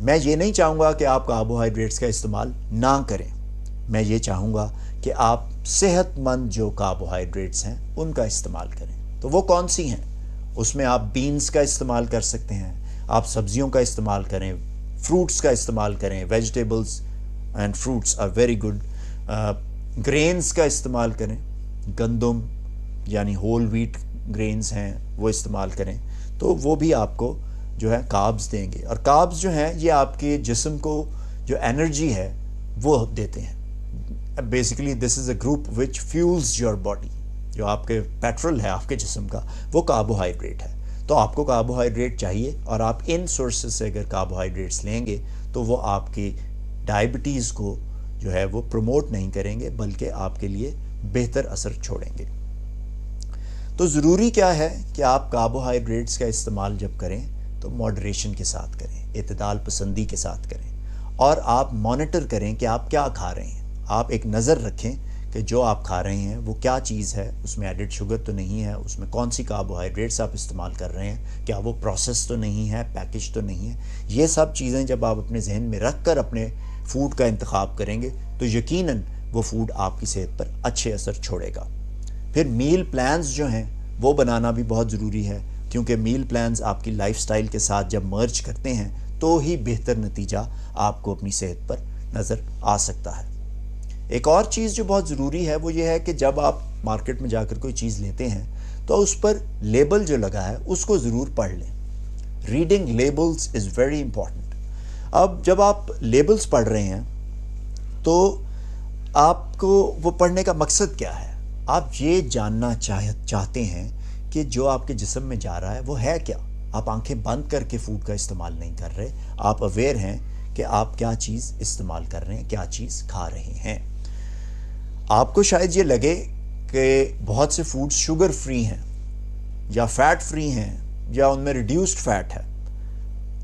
میں یہ نہیں چاہوں گا کہ آپ کاربوہائیڈریٹس کا استعمال نہ کریں، میں یہ چاہوں گا کہ آپ صحت مند جو کاربوہائیڈریٹس ہیں ان کا استعمال کریں. تو وہ کون سی ہیں؟ اس میں آپ بینز کا استعمال کر سکتے ہیں، آپ سبزیوں کا استعمال کریں، فروٹس کا استعمال کریں. Vegetables and fruits are very good. Greens کا استعمال کریں، گندم یعنی ہول ویٹ گرینز ہیں وہ استعمال کریں، تو وہ بھی آپ کو جو ہے کاربز دیں گے. اور کاربز جو ہیں یہ آپ کے جسم کو جو انرجی ہے وہ دیتے ہیں. Basically this is a group which fuels your body. جو آپ کے پیٹرول ہے آپ کے جسم کا وہ کاربوہائیڈریٹ ہے. تو آپ کو کاربوہائیڈریٹ چاہیے، اور آپ ان سورسز سے اگر کاربوہائیڈریٹس لیں گے تو وہ آپ کی ڈائبٹیز کو جو ہے وہ پروموٹ نہیں کریں گے، بلکہ آپ کے لیے بہتر اثر چھوڑیں گے. تو ضروری کیا ہے کہ آپ کاربوہائیڈریٹس کا استعمال جب کریں تو ماڈریشن کے ساتھ کریں، اعتدال پسندی کے ساتھ کریں، اور آپ مانیٹر کریں کہ آپ کیا کھا رہے ہیں. آپ ایک نظر رکھیں کہ جو آپ کھا رہے ہیں وہ کیا چیز ہے، اس میں ایڈڈ شوگر تو نہیں ہے، اس میں کون سی کاربوہائیڈریٹس آپ استعمال کر رہے ہیں، کیا وہ پروسیس تو نہیں ہے، پیکج تو نہیں ہے. یہ سب چیزیں جب آپ اپنے ذہن میں رکھ کر اپنے فوڈ کا انتخاب کریں گے تو یقیناً وہ فوڈ آپ کی صحت پر اچھے اثر چھوڑے گا. پھر میل پلانز جو ہیں وہ بنانا بھی بہت ضروری ہے، کیونکہ میل پلانز آپ کی لائف سٹائل کے ساتھ جب مرج کرتے ہیں تو ہی بہتر نتیجہ آپ کو اپنی صحت پر نظر آ سکتا ہے. ایک اور چیز جو بہت ضروری ہے وہ یہ ہے کہ جب آپ مارکیٹ میں جا کر کوئی چیز لیتے ہیں تو اس پر لیبل جو لگا ہے اس کو ضرور پڑھ لیں. ریڈنگ لیبلز از ویری امپورٹنٹ. اب جب آپ لیبلز پڑھ رہے ہیں تو آپ کو وہ پڑھنے کا مقصد کیا ہے؟ آپ یہ جاننا چاہتے ہیں کہ جو آپ کے جسم میں جا رہا ہے وہ ہے کیا. آپ آنکھیں بند کر کے فوڈ کا استعمال نہیں کر رہے، آپ اویئر ہیں کہ آپ کیا چیز استعمال کر رہے ہیں، کیا چیز کھا رہے ہیں. آپ کو شاید یہ لگے کہ بہت سے فوڈز شوگر فری ہیں یا فیٹ فری ہیں یا ان میں ریڈیوسڈ فیٹ ہے.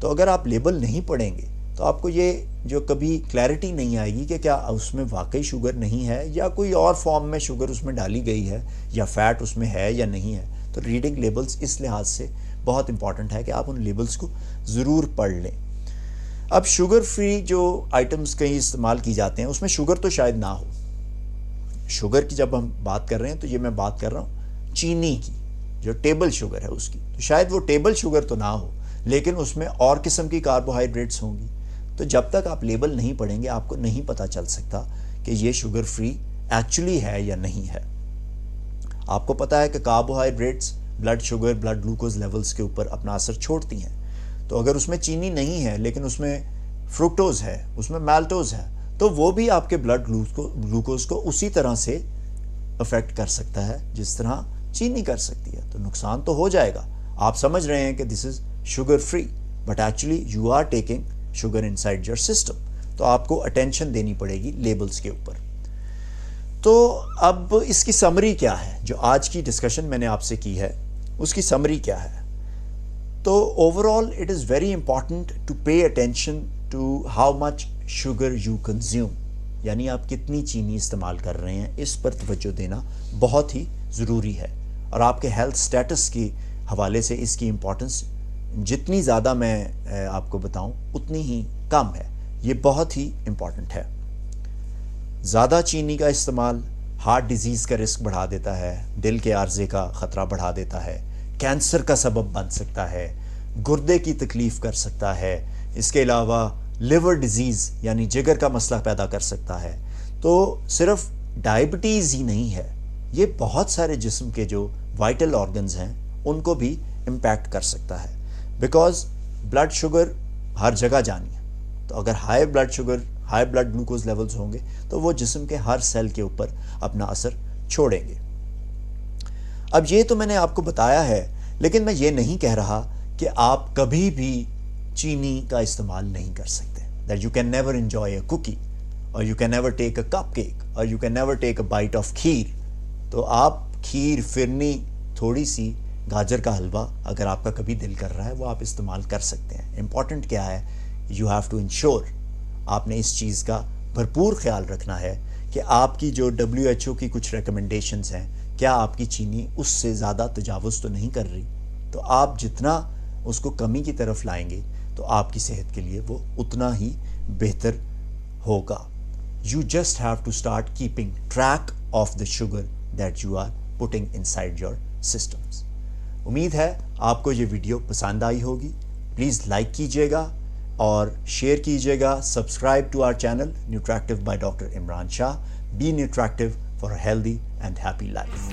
تو اگر آپ لیبل نہیں پڑھیں گے تو آپ کو یہ جو کبھی کلیئرٹی نہیں آئے گی کہ کیا اس میں واقعی شوگر نہیں ہے یا کوئی اور فارم میں شوگر اس میں ڈالی گئی ہے یا فیٹ اس میں ہے یا نہیں ہے. تو ریڈنگ لیبلز اس لحاظ سے بہت امپورٹنٹ ہے کہ آپ ان لیبلز کو ضرور پڑھ لیں. اب شوگر فری جو آئٹمس کہیں استعمال کی جاتے ہیں اس میں شوگر تو شاید نہ ہو. شوگر کی جب ہم بات کر رہے ہیں تو یہ میں بات کر رہا ہوں چینی کی، جو ٹیبل شوگر ہے اس کی. تو شاید وہ ٹیبل شوگر تو نہ ہو لیکن اس میں اور قسم کی کاربوہائیڈریٹس ہوں گی. تو جب تک آپ لیبل نہیں پڑھیں گے آپ کو نہیں پتہ چل سکتا کہ یہ شوگر فری ایکچولی ہے یا نہیں ہے. آپ کو پتہ ہے کہ carbohydrates blood sugar, blood glucose levels کے اوپر اپنا اثر چھوڑتی ہیں. تو اگر اس میں چینی نہیں ہے لیکن اس میں فروکٹوز ہے، اس میں مالٹوز ہے، تو وہ بھی آپ کے بلڈ گلوکوز کو اسی طرح سے افیکٹ کر سکتا ہے جس طرح چینی کر سکتی ہے. تو نقصان تو ہو جائے گا. آپ سمجھ رہے ہیں کہ this is sugar free but actually you are taking sugar inside your system. تو آپ کو اٹینشن دینی پڑے گی لیبلز کے اوپر. تو اب اس کی سمری کیا ہے؟ جو آج کی ڈسکشن میں نے آپ سے کی ہے اس کی سمری کیا ہے؟ تو overall it is very important to pay attention to how much sugar you consume, یعنی آپ کتنی چینی استعمال کر رہے ہیں اس پر توجہ دینا بہت ہی ضروری ہے. اور آپ کے ہیلتھ سٹیٹس کے حوالے سے اس کی امپورٹنس جتنی زیادہ میں آپ کو بتاؤں اتنی ہی کم ہے. یہ بہت ہی امپورٹنٹ ہے. زیادہ چینی کا استعمال ہارٹ ڈیزیز کا رسک بڑھا دیتا ہے، دل کے عارضے کا خطرہ بڑھا دیتا ہے، کینسر کا سبب بن سکتا ہے، گردے کی تکلیف کر سکتا ہے، اس کے علاوہ لیور ڈیزیز یعنی جگر کا مسئلہ پیدا کر سکتا ہے. تو صرف ڈائبٹیز ہی نہیں ہے، یہ بہت سارے جسم کے جو وائٹل آرگنز ہیں ان کو بھی امپیکٹ کر سکتا ہے. بیکاز بلڈ شوگر ہر جگہ جانی ہے. تو اگر high blood sugar, high blood glucose levels ہوں گے تو وہ جسم کے ہر سیل کے اوپر اپنا اثر چھوڑیں گے. اب یہ تو میں نے آپ کو بتایا ہے، لیکن میں یہ نہیں کہہ رہا کہ آپ کبھی بھی چینی کا استعمال نہیں کر سکتے. That you can never enjoy a cookie or you can never take a cupcake or you can never take a bite of کھیر. تو آپ کھیر، فرنی، تھوڑی سی گاجر کا حلوہ اگر آپ کا کبھی دل کر رہا ہے وہ آپ استعمال کر سکتے ہیں. امپورٹنٹ کیا ہے؟ یو ہیو ٹو انشور، آپ نے اس چیز کا بھرپور خیال رکھنا ہے کہ آپ کی جو WHO کی کچھ ریکمنڈیشنز ہیں کیا آپ کی چینی اس سے زیادہ تجاوز تو نہیں کر رہی. تو آپ جتنا اس کو کمی کی طرف لائیں گے تو آپ کی صحت کے لیے وہ اتنا ہی بہتر ہوگا. You just have to start keeping track of the sugar that you are putting inside your systems. امید ہے آپ کو یہ ویڈیو پسند آئی ہوگی. پلیز لائک کیجیے گا اور شیئر کیجیے گا. Subscribe to our channel Nutractive by doctor Imran Shah. Be Nutractive for a healthy and happy life.